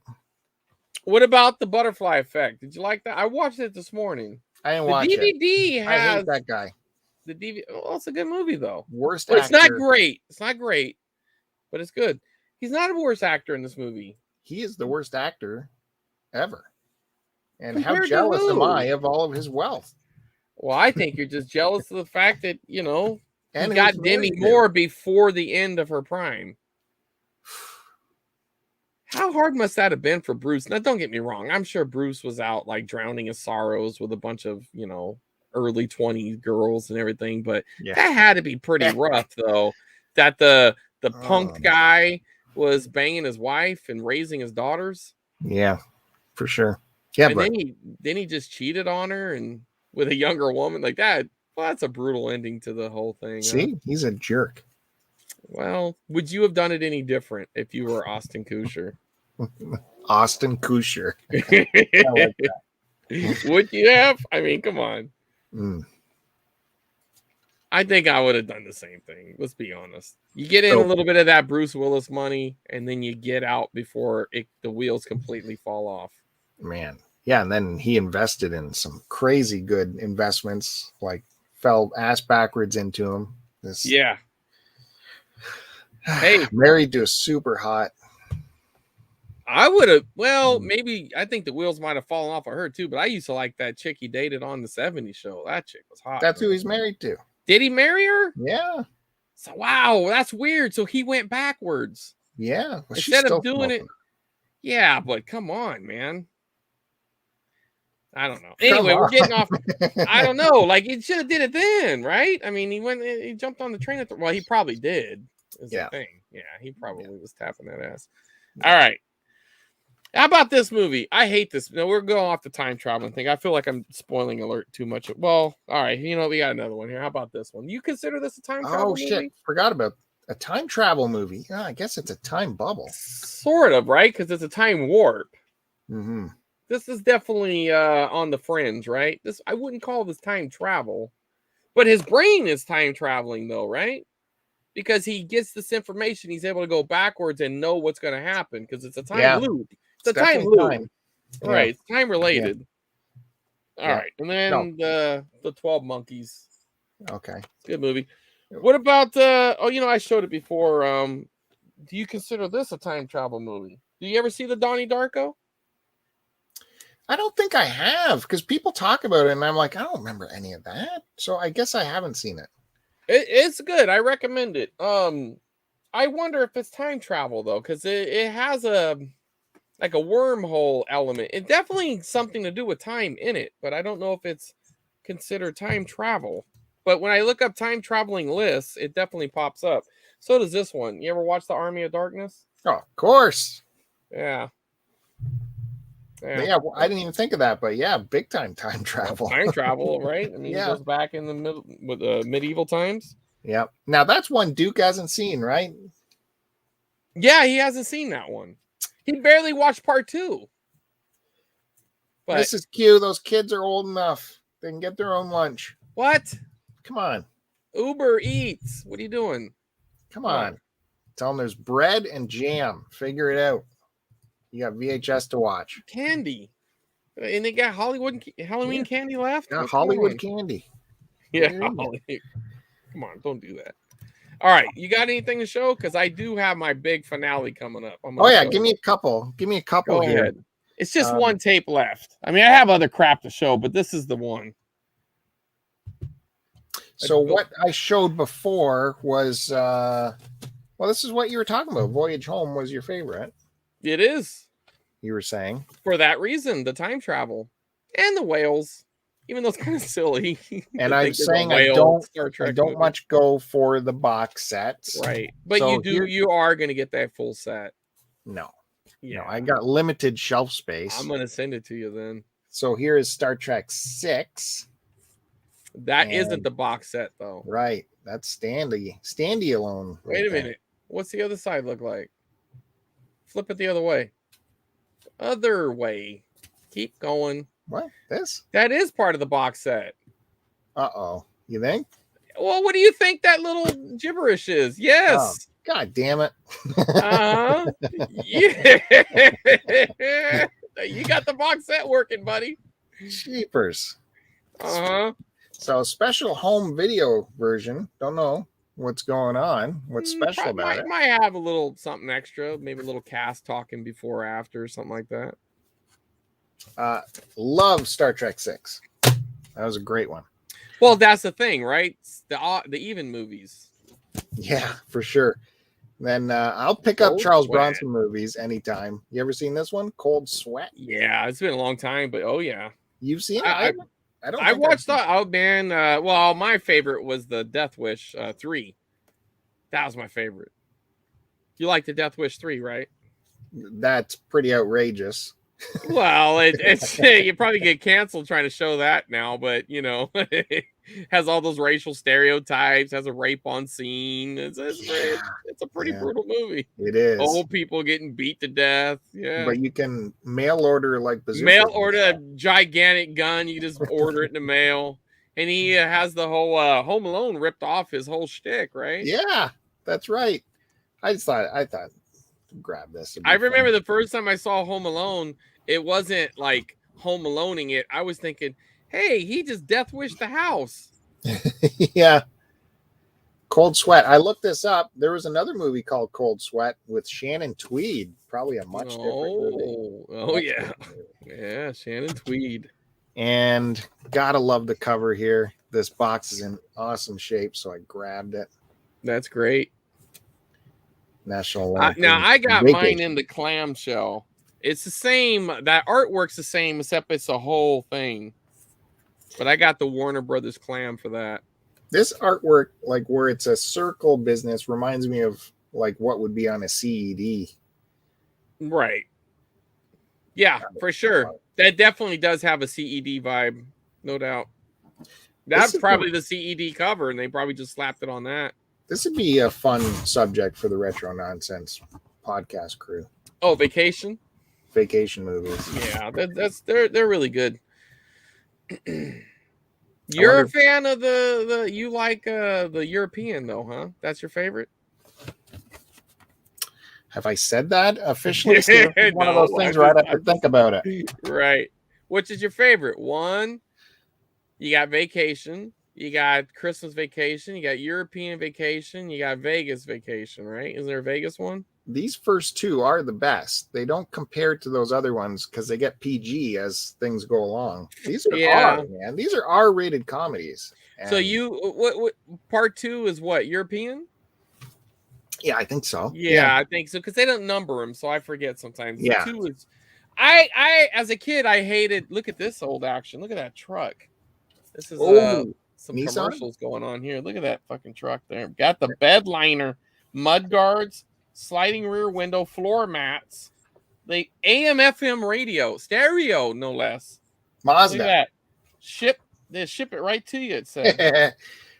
What about the butterfly effect? Did you like that? I watched it this morning. I didn't watch it. DVD has. I hate that guy. The DVD. Oh, it's a good movie though. Worst actor. It's not great. It's not great, but it's good. He's not a worst actor in this movie. He is the worst actor ever. And how Compared to jealous am who? I of all of his wealth? Well, I think you're just jealous of the fact that, you know, he And who got he's Demi married to. Moore before the end of her prime. How hard must that have been for Bruce? Now, don't get me wrong. I'm sure Bruce was out like drowning his sorrows with a bunch of, you know, early 20s girls and everything, but Yeah. that had to be pretty rough, though. That the punked guy was banging his wife and raising his daughters. Yeah, for sure. Yeah, And but then he just cheated on her and with a younger woman like that. Well, that's a brutal ending to the whole thing. see, he's a jerk. Well, would you have done it any different if you were Austin Kutcher? Austin Kutcher. I like that. Would you have? I mean, come on. Mm. I think I would have done the same thing. Let's be honest. You get in a little bit of that Bruce Willis money, and then you get out before the wheels completely fall off. Man. Yeah, and then he invested in some crazy good investments, like fell ass backwards into them. Yeah. Hey, married to a super hot. I would have. Well, maybe I think the wheels might have fallen off of her too. But I used to like that chick he dated on the '70s show. That chick was hot. That's who he's married to. Did he marry her? Yeah. So wow, that's weird. So he went backwards. Yeah. Well, instead of doing it. Yeah, but come on, man. I don't know. Anyway, we're getting off. I don't know. Like, he should have did it then, right? I mean, he jumped on the train at the. Well, he probably did. Is the thing. Yeah, he probably was tapping that ass. All right. How about this movie? I hate this. No, we're going off the time traveling thing. I feel like I'm spoiling alert too much. Well, all right. You know, we got another one here. How about this one? You consider this a time travel movie? Oh, shit. Forgot about a time travel movie. Yeah, I guess it's a time bubble. Sort of, right? Because it's a time warp. Mm-hmm. This is definitely on the fringe, right? This I wouldn't call this time travel, but his brain is time traveling, though, right? Because he gets this information, he's able to go backwards and know what's going to happen because it's a time loop. It's a time loop, time. right? It's time related. Yeah. All right, and then the 12 Monkeys. Okay, good movie. What about oh, you know, I showed it before. Do you consider this a time travel movie? Do you ever see the Donnie Darko? I don't think I have, because people talk about it and I'm like, I don't remember any of that. So I guess I haven't seen it. It's good. I recommend it. I wonder if it's time travel though, because it has a like a wormhole element. It definitely something to do with time in it, but I don't know if it's considered time travel. But when I look up time traveling lists, it definitely pops up. So does this one. You ever watch The Army of Darkness? Oh, of course. Yeah. Yeah, well, I didn't even think of that, but yeah, big time travel. Time travel, right? I mean, he goes back in the middle with medieval times. Yeah. Now that's one Duke hasn't seen, right? Yeah, he hasn't seen that one. He barely watched part 2. But this is cute. Those kids are old enough. They can get their own lunch. What? Come on. Uber Eats. What are you doing? Come on. Tell them there's bread and jam. Figure it out. You got VHS to watch. Candy. And they got Halloween candy left? Yeah, Hollywood candy. Yeah. Come on, don't do that. All right. You got anything to show? Because I do have my big finale coming up. Oh, yeah. Give me a couple. Give me a couple here. Ahead. It's just one tape left. I mean, I have other crap to show, but this is the one. So what I showed before was, well, this is what you were talking about. Voyage Home was your favorite. It is. You were saying. For that reason, the time travel and the whales, even though it's kind of silly. And I'm saying I don't much go for the box sets. Right. But so you are going to get that full set. No. Yeah. No, I got limited shelf space. I'm going to send it to you then. So here is Star Trek 6. That isn't the box set, though. Right. That's Standy alone. Wait a minute. What's the other side look like? Flip it the other way. Other way. Keep going. What? This? That is part of the box set. Uh-oh. You think? Well, what do you think that little gibberish is? Yes. Oh, God damn it. Uh-huh. Yeah. You got the box set working, buddy. Jeepers. Uh-huh. So special home video version. Don't know what's going on. What's special about it? Might have a little something extra. Maybe a little cast talking before or after, something like that. Love Star Trek 6. That was a great one. Well, that's the thing, right? The even movies. Yeah, for sure. Then I'll pick up Cold Charles Sweat. Bronson movies anytime. You ever seen this one, Cold Sweat? Yeah, it's been a long time, but oh yeah, You've seen it? I don't. I watched the. Oh man, well, my favorite was the Death Wish 3. That was my favorite. You like the Death Wish 3, right? That's pretty outrageous. Well, it's you probably get canceled trying to show that now, but you know, it has all those racial stereotypes, has a rape on scene. It's a pretty brutal movie. It is. Old people getting beat to death. Yeah. But you can mail order like bazookas. Mail order a gigantic gun. You just order it in the mail. And he has the whole Home Alone ripped off his whole shtick, right? Yeah, that's right. I thought grab this. I remember the first time I saw Home Alone, it wasn't like Home Aloneing it. I was thinking, hey, he just death wished the house. Yeah. Cold Sweat. I looked this up. There was another movie called Cold Sweat with Shannon Tweed. Probably a much different movie. Oh, yeah. Yeah, Shannon Tweed. And gotta love the cover here. This box is in awesome shape, so I grabbed it. That's great. National now I got mine in the clamshell. It's the same. That artwork's the same, except it's a whole thing. But I got the Warner Brothers clam for that. This artwork, like where it's a circle business, reminds me of like what would be on a CED. Right. Yeah, for sure. That definitely does have a CED vibe, no doubt. That's probably the CED cover, and they probably just slapped it on that. This would be a fun subject for the Retro Nonsense podcast crew. Oh, vacation movies. Yeah, they're really good. You're a fan of you like the European though, huh? That's your favorite? Have I said that officially? It's one of those things where I'd have to think about it. Right. Which is your favorite? One, you got Vacation. You got Christmas Vacation, you got European Vacation, you got Vegas Vacation, right? Is there a Vegas one? These first two are the best. They don't compare to those other ones because they get PG as things go along. These are R, man. These are R-rated comedies. And so what part 2 is what, European? Yeah, I think so. Yeah. I think so because they don't number them, so I forget sometimes. Yeah. 2 is. I as a kid I hated. Look at this old action. Look at that truck. This is some Nissan? Commercials going on here. Look at that fucking truck there. Got the bed liner, mud guards, sliding rear window, floor mats, the AM FM radio, stereo, no less. Mazda. Look at that. They ship it right to you, it said.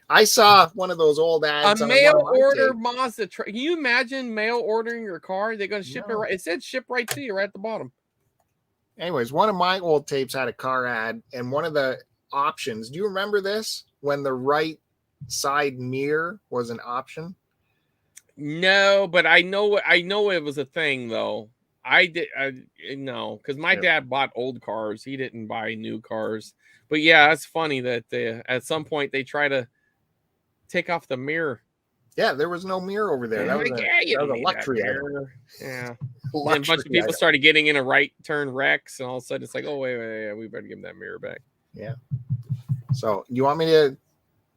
I saw one of those old ads. A mail order Mazda truck. Can you imagine mail ordering your car? They're going to ship it right. It said ship right to you right at the bottom. Anyways, one of my old tapes had a car ad, and one of the options. Do you remember this? When the right side mirror was an option? No, but I know it was a thing though. I know because my dad bought old cars. He didn't buy new cars. But yeah, it's funny that at some point they try to take off the mirror. Yeah, there was no mirror over there. That was a luxury item. Yeah. And a bunch of people started getting in a right turn wrecks, and all of a sudden it's like, oh wait, we better give them that mirror back. Yeah. So you want me to?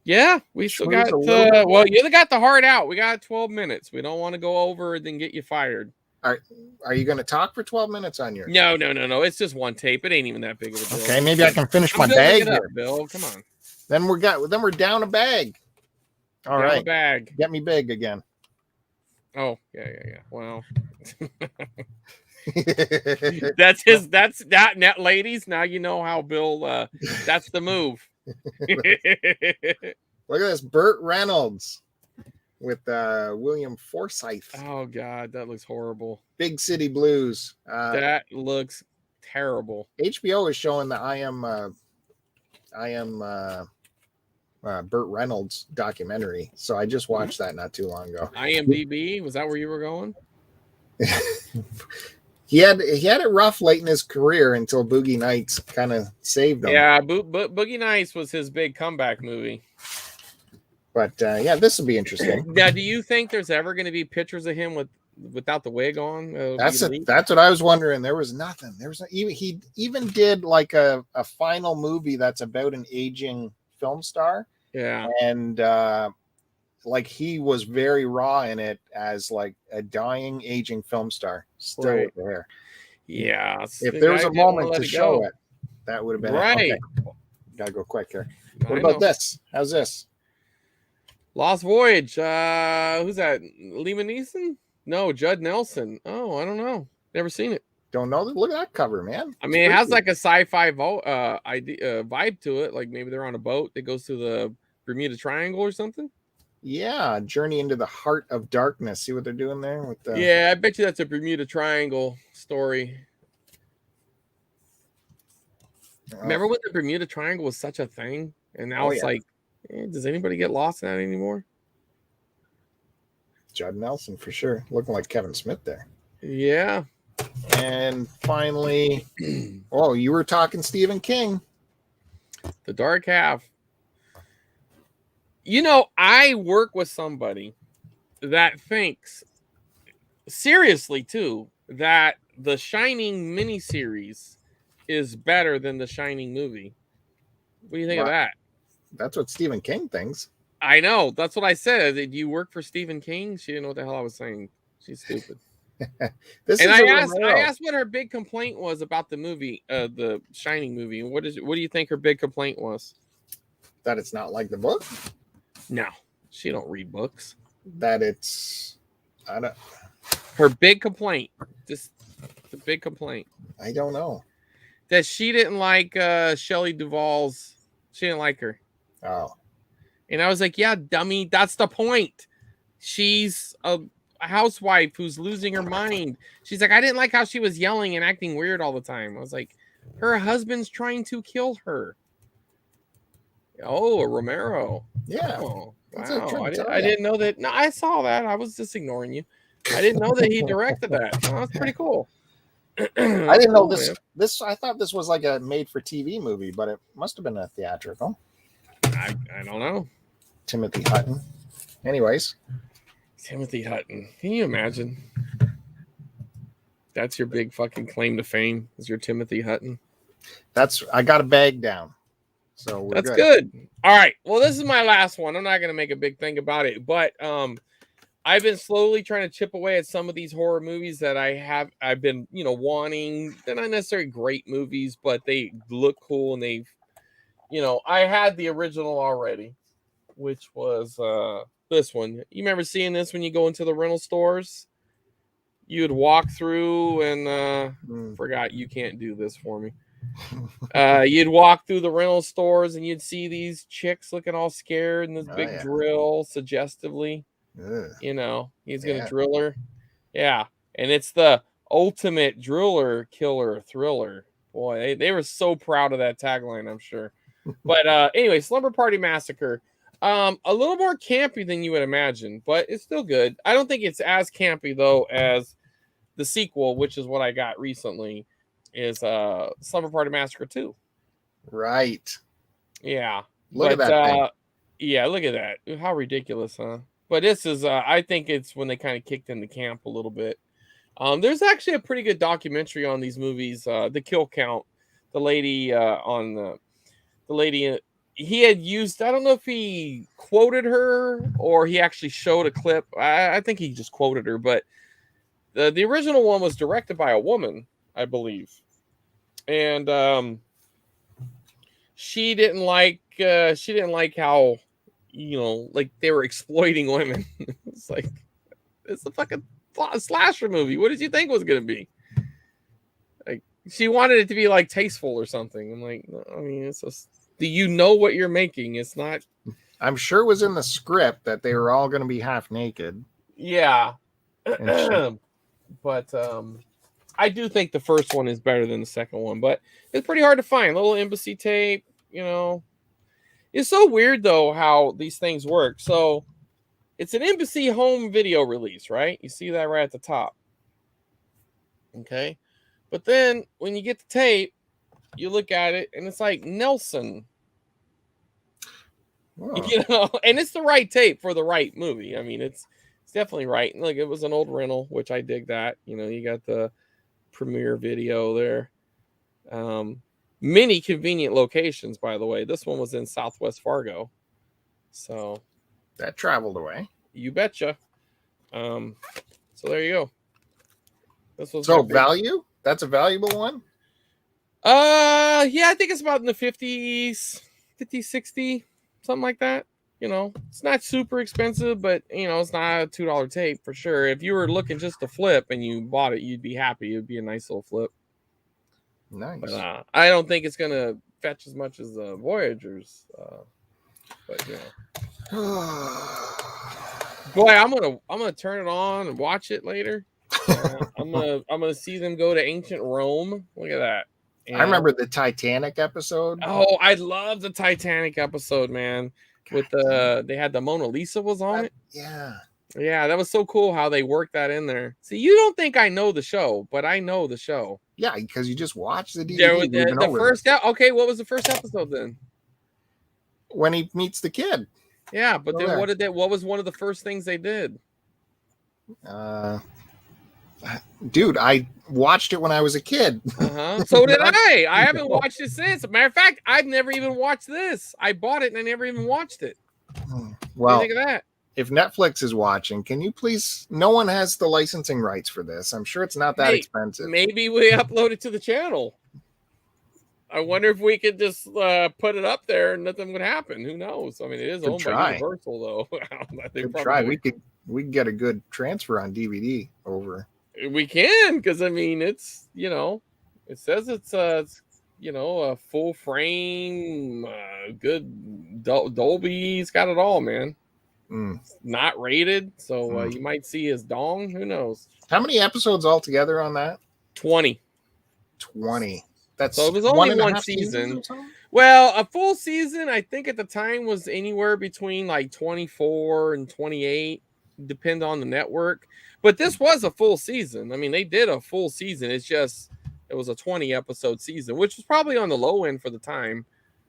Yeah, we still got. Well, you got the heart out. We got 12 minutes. We don't want to go over and then get you fired. Are you going to talk for 12 minutes on your? No. It's just one tape. It ain't even that big of a deal. Okay, maybe I can finish my bag here, Bill. Come on. Then we're down a bag. All right, a bag. Get me big again. Oh yeah. Well. That's that ladies. Now you know how Bill. That's the move. Look at this, Burt Reynolds with William Forsythe. Oh God, that looks horrible. Big City Blues. That looks terrible. HBO is showing the I am Burt Reynolds documentary, so I just watched that not too long ago. IMDb, was that where you were going? He had it rough late in his career until Boogie Nights kind of saved him. Yeah, Boogie Nights was his big comeback movie. But yeah, this will be interesting. Now, do you think there's ever going to be pictures of him with without the wig on. That's what I was wondering. There was nothing. There was even he even did like a final movie that's about an aging film star. Yeah, and like he was very raw in it as like a dying aging film star still with the hair. Yeah, if there was a moment to show it, that would have been right. It. Okay. Gotta go quick here. What about this? How's this? Lost Voyage. Who's that? Liam Neeson? No, Judd Nelson. Oh, I don't know. Never seen it. Don't know. Look at that cover, man. I mean, it has like a sci-fi vibe to it. Like maybe they're on a boat that goes to the Bermuda Triangle or something. Yeah, Journey into the Heart of Darkness. See what they're doing there with the... Yeah, I bet you that's a Bermuda Triangle story. Remember when the Bermuda Triangle was such a thing? And now it's like, does anybody get lost in that anymore? Judd Nelson for sure. Looking like Kevin Smith there. Yeah. And finally, oh, you were talking Stephen King. The Dark Half. You know, I work with somebody that thinks, seriously too, that the Shining miniseries is better than the Shining movie. What do you think of that? That's what Stephen King thinks. I know. That's what I said. Did you work for Stephen King? She didn't know what the hell I was saying. She's stupid. I asked what her big complaint was about the movie, the Shining movie. What do you think her big complaint was? That it's not like the book? No, she don't read books. That it's, I don't. Her big complaint, just the big complaint. I don't know. That she didn't like Shelley Duvall's. She didn't like her. Oh. And I was like, yeah, dummy, that's the point. She's a housewife who's losing her mind. She's like, I didn't like how she was yelling and acting weird all the time. I was like, her husband's trying to kill her. Oh, Romero. Yeah. Oh, wow. I didn't know that. No, I saw that. I was just ignoring you. I didn't know that he directed that. Oh, that's pretty cool. I didn't know this. I thought this was like a made-for-TV movie, but it must have been a theatrical. I don't know. Timothy Hutton. Anyways. Timothy Hutton. Can you imagine? That's your big fucking claim to fame, is your Timothy Hutton. I got a bag down. So that's good. All right. Well, this is my last one. I'm not going to make a big thing about it, but I've been slowly trying to chip away at some of these horror movies that I've been, wanting. They're not necessarily great movies, but they look cool and they've, I had the original already, which was this one. You remember seeing this when you go into the rental stores? You'd walk through and forgot you can't do this for me. You'd walk through the rental stores and you'd see these chicks looking all scared and this big drill suggestively. He's gonna drill her. Yeah, and it's the ultimate driller killer thriller. Boy, they were so proud of that tagline, I'm sure. But anyway, Slumber Party Massacre. A little more campy than you would imagine, but it's still good. I don't think it's as campy though as the sequel, which is what I got recently, is Slumber Party Massacre 2. Right. Yeah. Look at that thing. Yeah, look at that. How ridiculous, huh? But this is I think it's when they kind of kicked into camp a little bit. There's actually a pretty good documentary on these movies, The Kill Count. The lady he had used, I don't know if he quoted her or he actually showed a clip. I think he just quoted her, but the original one was directed by a woman, I believe. And she didn't like how, like they were exploiting women. It's like, it's a fucking slasher movie. What did you think it was going to be? Like, she wanted it to be like tasteful or something. I'm like, I mean, it's just, do you know what you're making? It's not. I'm sure it was in the script that they were all going to be half naked. Yeah. But I do think the first one is better than the second one, but it's pretty hard to find. Little embassy tape, It's so weird though how these things work. So it's an embassy home video release, right? You see that right at the top. Okay. But then when you get the tape, you look at it and it's like Nelson. Whoa. And it's the right tape for the right movie. I mean, it's It's definitely right. Look, it was an old rental, which I dig that. You know, you got the premiere video there. Many convenient locations, by the way. This one was in Southwest Fargo. So that traveled away. You betcha. So there you go. This was so value. That's a valuable one. Yeah, I think it's about in the 50s, 50, 60, something like that. You know, it's not super expensive, but you know, it's not a $2 tape for sure. If you were looking just to flip and you bought it, you'd be happy. It'd be a nice little flip. Nice. But I don't think it's gonna fetch as much as the Voyagers. But you know, boy, I'm gonna turn it on and watch it later. I'm gonna see them go to ancient Rome. Look at that. And I remember the Titanic episode. Oh, I love the Titanic episode, man. With they had the Mona Lisa was on it. Yeah. Yeah, that was so cool how they worked that in there. See, you don't think I know the show, but I know the show. Yeah, because you just watched the DVD. The first okay, what was the first episode then? When he meets the kid. Yeah, but then what was one of the first things they did? Dude, I watched it when I was a kid. So did I. I haven't watched it since. As a matter of fact, I've never even watched this. I bought it and I never even watched it. Well, what do you think of that? If Netflix is watching, can you please? No one has the licensing rights for this. I'm sure it's not that expensive. Maybe we upload it to the channel. I wonder if we could just put it up there and nothing would happen. Who knows? I mean, it is owned by Universal, though. Could try. We could get a good transfer on DVD over. We can, because I mean, it's it says it's a full frame, good Dolby's got it all, man. Not rated, so you might see his dong. Who knows? How many episodes altogether on that? 20. 20. That's so it was only one season. Well, a full season, I think at the time was anywhere between like 24 and 28, depend on the network. But this was a full season. I mean, they did a full season. It's just it was a 20 episode season, which was probably on the low end for the time.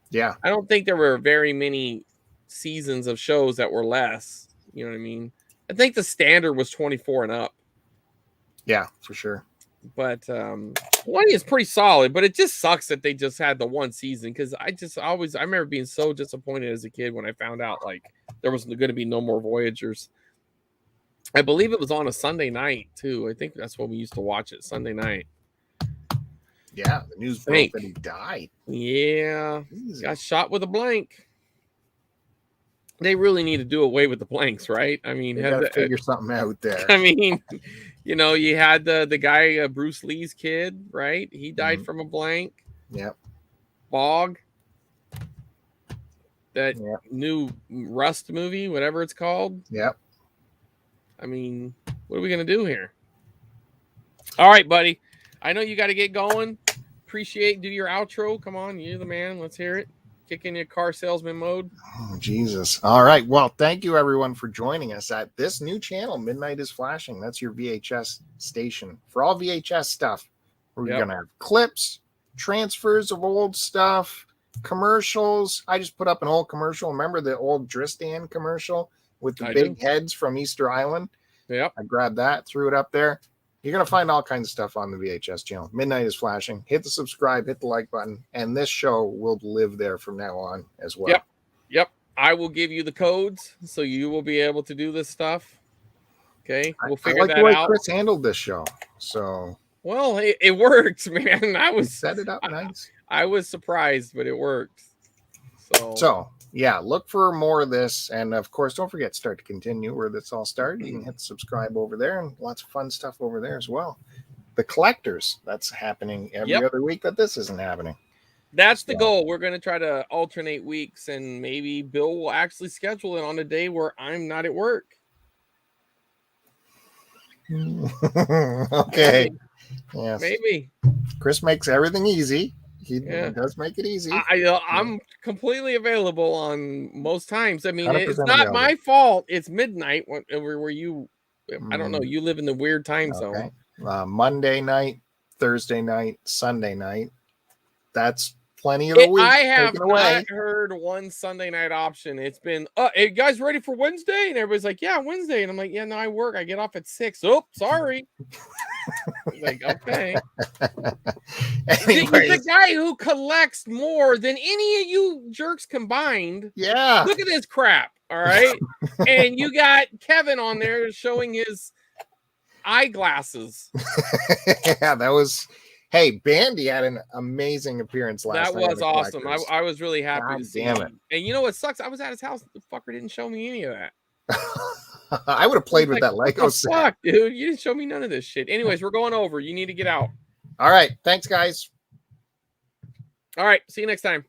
Yeah, I don't think there were very many seasons of shows that were less. You know what I mean? I think the standard was 24 and up. Yeah, for sure. But 20 is pretty solid, but it just sucks that they just had the one season, because I remember being so disappointed as a kid when I found out like there was going to be no more Voyagers. I believe it was on a Sunday night too. I think that's when we used to watch it, Sunday night. Yeah, the news broke that he died. Yeah, got shot with a blank. They really need to do away with the blanks, right? I mean, they gotta figure something out there. I mean, you had the guy, Bruce Lee's kid, right? He died from a blank. Yep. Bog. That new Rust movie, whatever it's called. Yep. I mean, what are we going to do here? All right, buddy. I know you got to get going. Do your outro. Come on. You're the man. Let's hear it. Kick in your car salesman mode. Oh, Jesus. All right. Well, thank you, everyone, for joining us at this new channel, Midnight is Flashing. That's your VHS station for all VHS stuff. We're going to have clips, transfers of old stuff, commercials. I just put up an old commercial. Remember the old Dristan commercial with the big heads from Easter Island? Yeah. I grabbed that, threw it up there. You're going to find all kinds of stuff on the VHS channel. Midnight is Flashing. Hit the subscribe, hit the like button, and this show will live there from now on as well. Yep. I will give you the codes so you will be able to do this stuff. Okay. We'll figure that out. I like the way Chris handled this show. So. Well, it worked, man. Set it up nice. I was surprised, but it worked. So yeah, look for more of this. And of course, don't forget Start to Continue, where this all started. You can hit subscribe over there, and lots of fun stuff over there as well. The Collectors, that's happening every other week that this isn't happening. That's the goal. We're going to try to alternate weeks, and maybe Bill will actually schedule it on a day where I'm not at work. Okay. Yes. Maybe. Chris makes everything easy. He does make it easy. I'm completely available on most times. I mean, it's not my fault. It's midnight where you, I don't know, you live in the weird time zone. Monday night, Thursday night, Sunday night. That's plenty of the week I have taken away. not heard one Sunday night option. It's been, hey, guys ready for Wednesday? And everybody's like, yeah, Wednesday. And I'm like, yeah, no, I work. I get off at 6. Oh, sorry. Like, okay. Anyways, The guy who collects more than any of you jerks combined. Yeah. Look at this crap. All right. And you got Kevin on there showing his eyeglasses. Yeah, that was. Hey, Bandy had an amazing appearance last night. That was awesome. I was really happy to see him. And you know what sucks? I was at his house. The fucker didn't show me any of that. I would have played with that Lego set. Fuck, dude. You didn't show me none of this shit. Anyways, we're going over. You need to get out. All right. Thanks, guys. All right. See you next time.